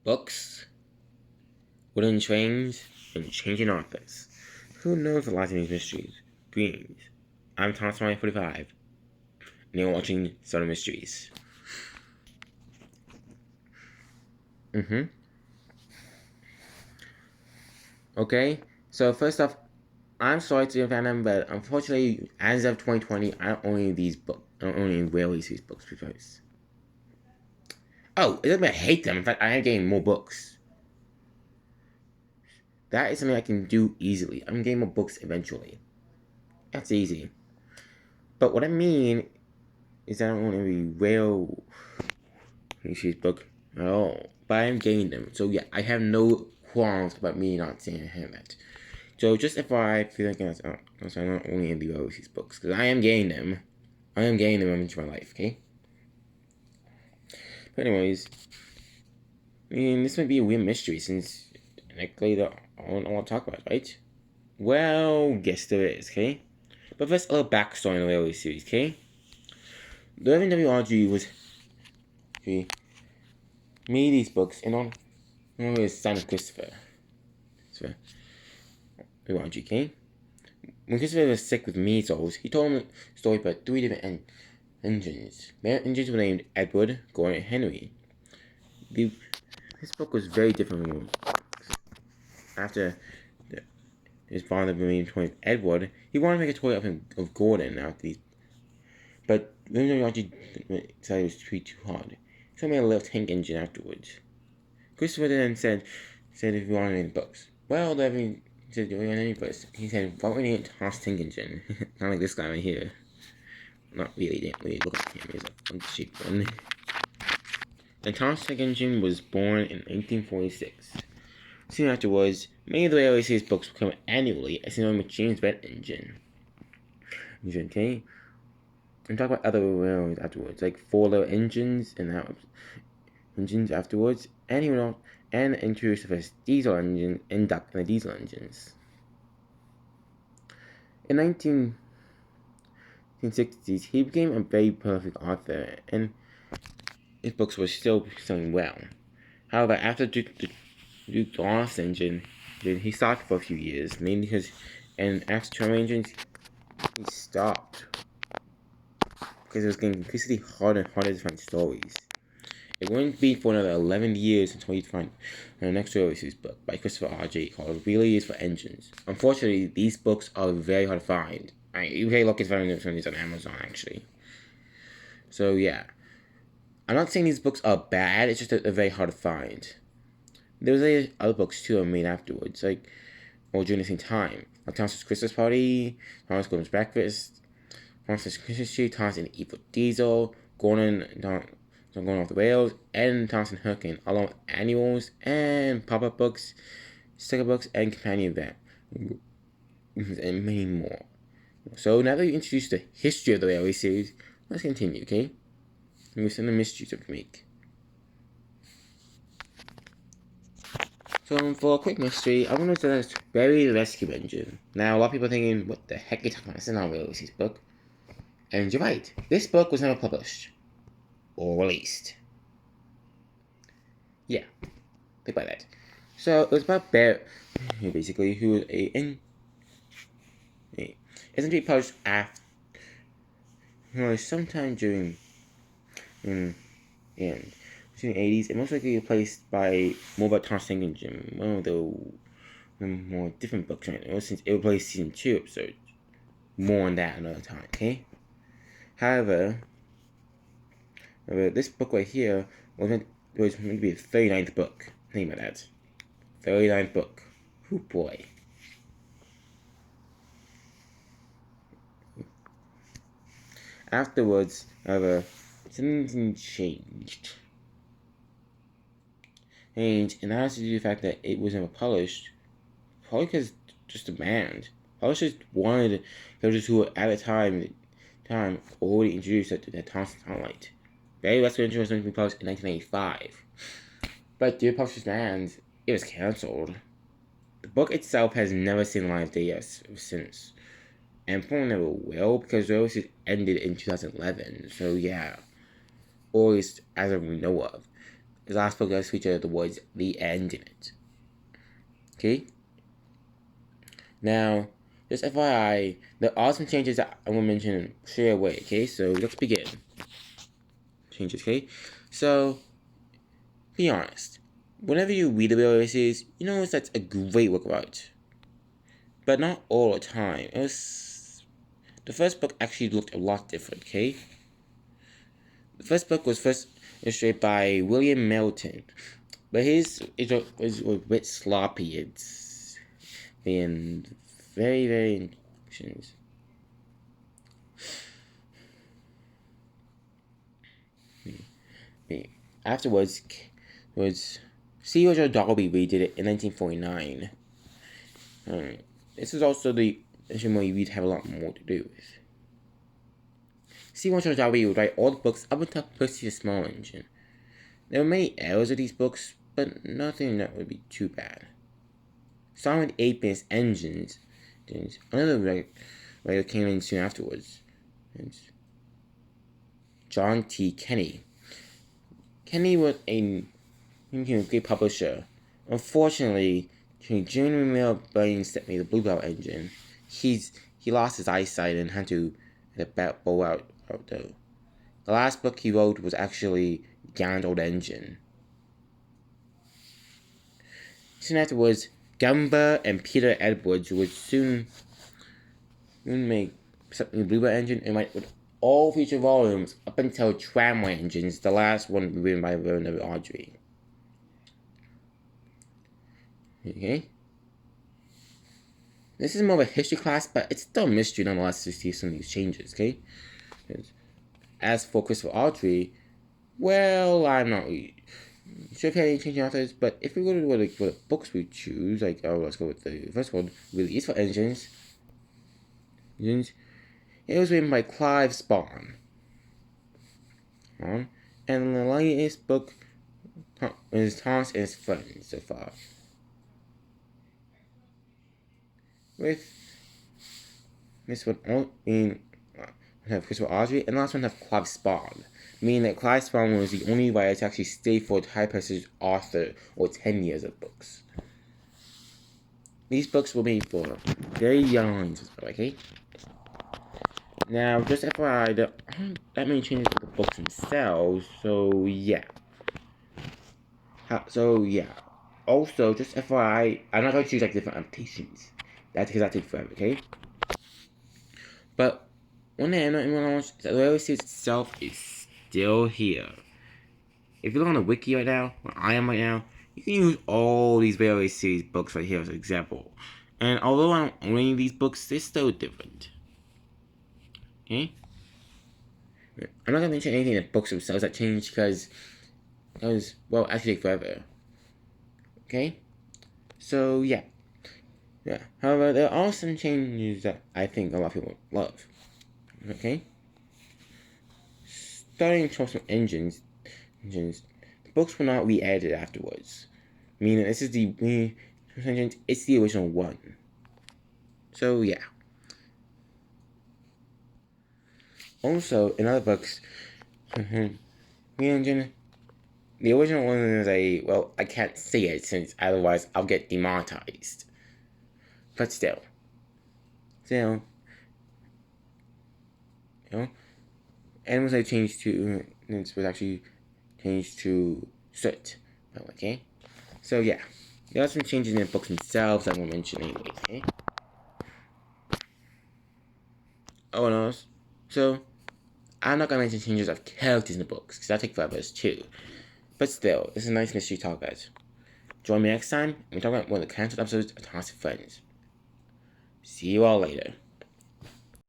books, wooden trains, and changing authors. Who knows the lies in these mysteries? Greens. I'm Thomas 45, and you're watching Sodor Mysteries. Okay, so first off, I'm sorry to offend them, but unfortunately, as of 2020, I don't own these books. I don't own any rarely these books because. Oh, it doesn't mean I hate them. In fact, I am getting more books. That is something I can do easily. I'm getting more books eventually. That's easy. But what I mean is that I don't own every real series book at all. But I am getting them. So yeah, I have no qualms about me not saying I have that. So just if I feel like I'm not only in the overseas books, because I am getting them. I am getting them into my life, okay? But anyways, I mean, this might be a weird mystery since technically I want to talk about it, right? Well, yes there is, okay? But first, a little backstory in the railway series, okay? The WRG was he made these books in on his son Christopher. So, WRG, okay? When Christopher was sick with measles, he told him a story about 3 different engines. Their engines were named Edward, Gordon, and Henry. This book was very different from after his father made a toy of Edward. He wanted to make a toy of Gordon after these, but William actually decided it was too hard. So he made a little tank engine afterwards. Christopher then said if you wanted any books. Well, Levin said, do you want any books? He said, why don't we need a Thomas tank engine? Not like this guy right here. Not really, didn't really look at him. He's a cheap one. The Thomas tank engine was born in 1846. Soon afterwards, many of the railway series books would come annually as known James Bett engine. Okay? And talk about other railways afterwards, like 4-liter engines and engines afterwards, and he went on and introduced the first diesel engine and duct in the diesel engines. In 1960s, he became a very prolific author, and his books were still selling well. However, after Duke Lost engine, he stopped for a few years, mainly because, and after Term engines, he stopped because it was getting increasingly harder and harder to find stories. It wouldn't be for another 11 years until we'd find the next railway series book by Christopher R.J. called Really Is for Engines. Unfortunately, these books are very hard to find. You can look at some of these on Amazon, actually. So, yeah. I'm not saying these books are bad, it's just that they're very hard to find. There was other books, too, I made afterwards, or during the same time. Like Thomas's Christmas Party, Thomas Gordon's Breakfast, Thomas's Christmas Tree, Thomas and Evil Diesel, Gordon Going Off the Rails, and Thomas and Hurricane, along with annuals and pop-up books, sticker books, and companion event, and many more. So now that you introduced the history of the railway series, let's continue, okay? And with some of the mysteries of the make. So for a quick mystery, I want to say this Barry the Rescue Engine. Now a lot of people are thinking, what the heck are you talking about? This is not a railway series book. And you're right, this book was never published. Or released. Yeah, think about that. So it was about Bear, basically, who was isn't he published after, sometime during, between the 80s, and most likely replaced by more about Thomas Tank Engine, one of the more different books. Right? It replaced season 2 episodes. More on that another time, okay? However, this book right here was meant to be the 39th book. Think about that. 39th book. Oh boy. Afterwards, however, something changed. And that has to do with the fact that it was never published. Probably because just demand. Publishers wanted characters who were at the time already introduced at the Thomas Sunlight. Barry Rescue Engine was meant to be published in 1985. But due to publishers' demands, it was cancelled. The book itself has never seen the light of day since. And probably never will, because the release ended in 2011, so yeah. Or at least as we know of. the last book does feature the words "the end" in it. Okay? Now, just FYI, there are some changes that I will mention straight away, okay? So, let's begin. Changes, okay? So, be honest. Whenever you read the Railway series, you know that's a great work of art. But not all the time. The first book actually looked a lot different, okay? The first book was first illustrated by William Melton, but his was a bit sloppy. It's being very, very Afterwards, C.O. Dolby redid it in 1949. This is also the edition where you'd have a lot more to do with. C.O. Dolby would write all the books up until Percy the Small Engine. There were many errors with these books, but nothing that would be too bad. Starting with 8-bit engines, another writer came in soon afterwards. It's John T. Kenny. Kenny was a great publisher. Unfortunately, during General Mail Brains that made the Bluebell engine, he lost his eyesight and had to bow out though. The last book he wrote was actually Gallant's Old Engine. Soon afterwards, Gumber and Peter Edwards would soon make something Bluebell engine and write with all future volumes up until Tramway Engines, the last one written by Werner Audrey. Okay? This is more of a history class, but it's still a mystery nonetheless to see some of these changes, okay? As for Christopher Audrey, well, I'm not really sure if he had any changing authors, but if we go to what books we choose, like, let's go with the first one, Release for Engines. It was written by Clive Spawn. And the latest book is Thomas and his friends so far. With this one have Christopher Audrey, and the last one have Clive Spawn, meaning that Clive Spawn was the only writer to actually stay for a high prestige author or 10 years of books. These books were made for very young audiences, okay? Now, just FYI, there aren't that many changes to the books themselves, so yeah. Also, just FYI, I'm not going to choose like different adaptations. That's because that takes forever, okay? But one thing I'm not even launched is that the Railway series itself is still here. If you look on the wiki right now, where I am right now, you can use all these Railway series books right here as an example. And although I don't own any of these books, they're still different. Okay? I'm not going to mention anything in the books themselves that changed because that was, well, actually take forever. Okay? So, yeah. However, there are some changes that I think a lot of people love. Okay? Starting from engines, the books were not re-edited afterwards. Meaning this is it's the original one. So, yeah. Also, in other books, the original one is well, I can't say it since otherwise I'll get demonetized. But still, you know, and was changed to, it was actually changed to Soot, okay? So yeah, there are some changes in the books themselves I won't mention anyway, okay? Oh no, so I'm not gonna mention changes of characters in the books, because that takes forever too. But still, this is a nice mystery talk, guys. Join me next time, and we talk about one of the cancelled episodes of Toxic Friends. See you all later.